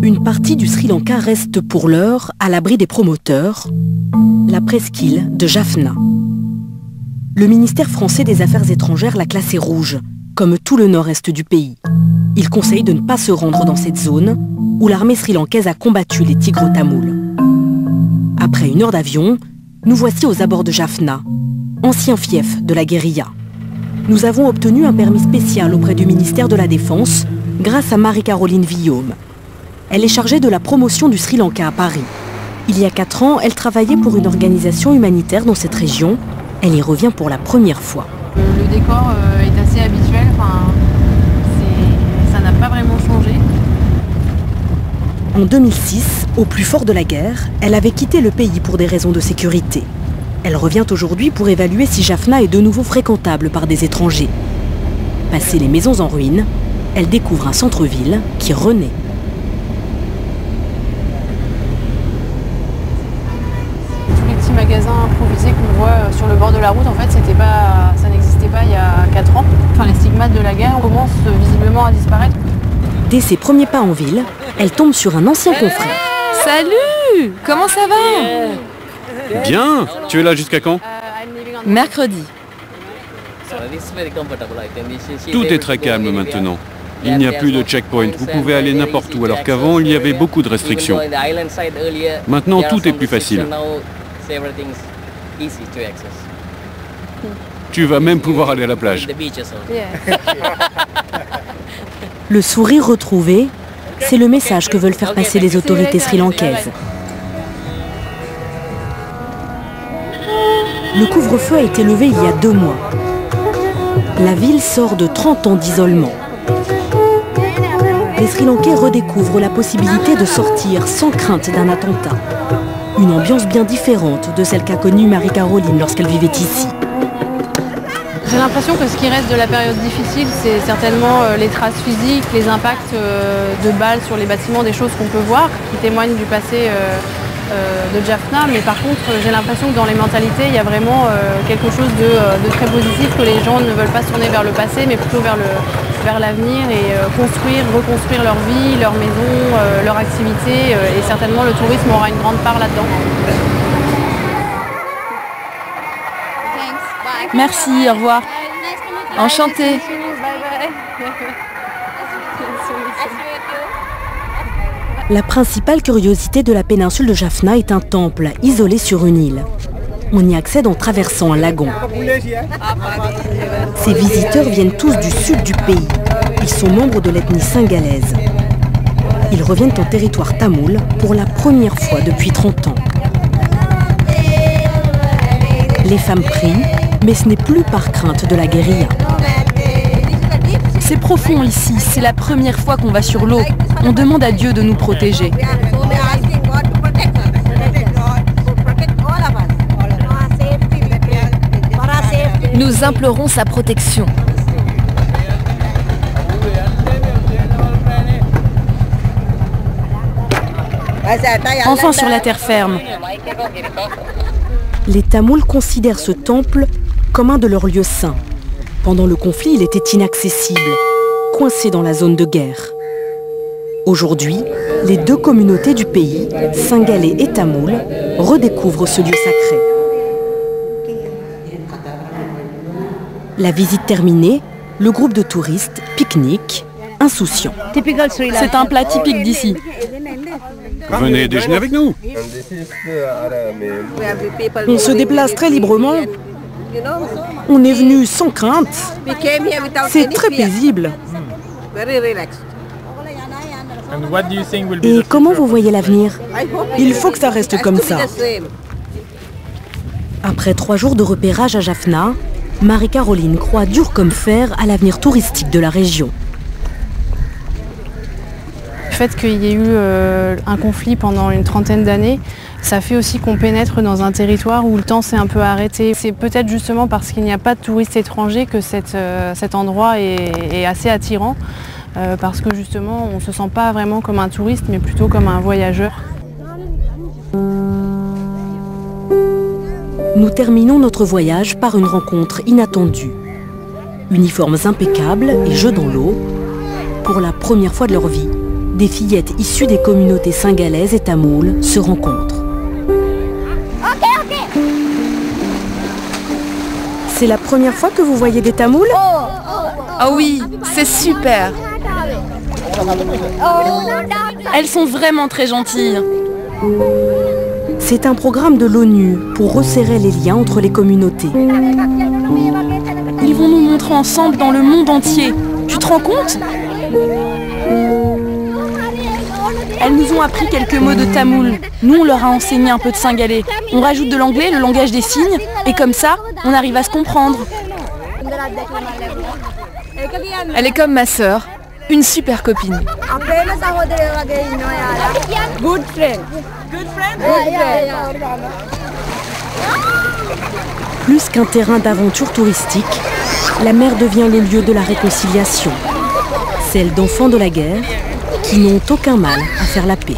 Une partie du Sri Lanka reste pour l'heure à l'abri des promoteurs, la presqu'île de Jaffna. Le ministère français des Affaires étrangères l'a classée rouge, comme tout le nord-est du pays. Il conseille de ne pas se rendre dans cette zone où l'armée sri-lankaise a combattu les tigres tamouls. Après 1 heure d'avion, nous voici aux abords de Jaffna, ancien fief de la guérilla. Nous avons obtenu un permis spécial auprès du ministère de la Défense grâce à Marie-Caroline Villaume. Elle est chargée de la promotion du Sri Lanka à Paris. Il y a 4 ans, elle travaillait pour une organisation humanitaire dans cette région. Elle y revient pour la première fois. Le décor est assez habituel, ça n'a pas vraiment changé. En 2006, au plus fort de la guerre, elle avait quitté le pays pour des raisons de sécurité. Elle revient aujourd'hui pour évaluer si Jaffna est de nouveau fréquentable par des étrangers. Passées les maisons en ruine, elle découvre un centre-ville qui renaît. Magasins improvisés qu'on voit sur le bord de la route, en fait, ça n'existait pas il y a 4 ans. Enfin, les stigmates de la guerre commencent visiblement à disparaître. Dès ses premiers pas en ville, elle tombe sur un ancien confrère. Salut! Comment ça va? Bien! Tu es là jusqu'à quand? Mercredi. Tout est très calme maintenant. Il n'y a plus de checkpoint. Vous pouvez aller n'importe où, alors qu'avant, il y avait beaucoup de restrictions. Maintenant, tout est plus facile. Tu vas même pouvoir aller à la plage. Le sourire retrouvé, c'est le message que veulent faire passer les autorités sri-lankaises. Le couvre-feu a été levé il y a 2 mois. La ville sort de 30 ans d'isolement. Les Sri-Lankais redécouvrent la possibilité de sortir sans crainte d'un attentat. Une ambiance bien différente de celle qu'a connue Marie-Caroline lorsqu'elle vivait ici. J'ai l'impression que ce qui reste de la période difficile, c'est certainement les traces physiques, les impacts de balles sur les bâtiments, des choses qu'on peut voir, qui témoignent du passé de Jaffna. Mais par contre, j'ai l'impression que dans les mentalités, il y a vraiment quelque chose de très positif, que les gens ne veulent pas se tourner vers le passé, mais plutôt vers l'avenir et reconstruire leur vie, leur maison, leur activité. Et certainement, le tourisme aura une grande part là-dedans. Merci, au revoir. Enchantée. La principale curiosité de la péninsule de Jaffna est un temple isolé sur une île. On y accède en traversant un lagon. Ces visiteurs viennent tous du sud du pays. Ils sont membres de l'ethnie singalaise. Ils reviennent en territoire tamoul pour la première fois depuis 30 ans. Les femmes prient, mais ce n'est plus par crainte de la guérilla. C'est profond ici, c'est la première fois qu'on va sur l'eau. On demande à Dieu de nous protéger. Nous implorons sa protection. Enfin sur la terre ferme. Les Tamouls considèrent ce temple comme un de leurs lieux saints. Pendant le conflit, il était inaccessible, coincé dans la zone de guerre. Aujourd'hui, les 2 communautés du pays, Singalais et Tamoul, redécouvrent ce lieu sacré. La visite terminée, le groupe de touristes pique-nique, insouciant. C'est un plat typique d'ici. Venez déjeuner avec nous. On se déplace très librement. On est venu sans crainte. C'est très paisible. Et comment vous voyez l'avenir? Il faut que ça reste comme ça. Après 3 jours de repérage à Jaffna, Marie-Caroline croit dur comme fer à l'avenir touristique de la région. Le fait qu'il y ait eu un conflit pendant une 30aine d'années, ça fait aussi qu'on pénètre dans un territoire où le temps s'est un peu arrêté. C'est peut-être justement parce qu'il n'y a pas de touristes étrangers que cet endroit est assez attirant, parce que justement on ne se sent pas vraiment comme un touriste mais plutôt comme un voyageur. Nous terminons notre voyage par une rencontre inattendue. Uniformes impeccables et jeux dans l'eau, pour la première fois de leur vie, des fillettes issues des communautés singalaises et tamoules se rencontrent. C'est la première fois que vous voyez des tamouls? Oh oui, c'est super. Elles sont vraiment très gentilles. C'est un programme de l'ONU pour resserrer les liens entre les communautés. Ils vont nous montrer ensemble dans le monde entier. Tu te rends compte? Elles nous ont appris quelques mots de tamoul. Nous, on leur a enseigné un peu de singalais. On rajoute de l'anglais, le langage des signes, et comme ça, on arrive à se comprendre. Elle est comme ma sœur, une super copine. Good friend. Plus qu'un terrain d'aventure touristique, la mer devient le lieu de la réconciliation. Celle d'enfants de la guerre qui n'ont aucun mal à faire la paix.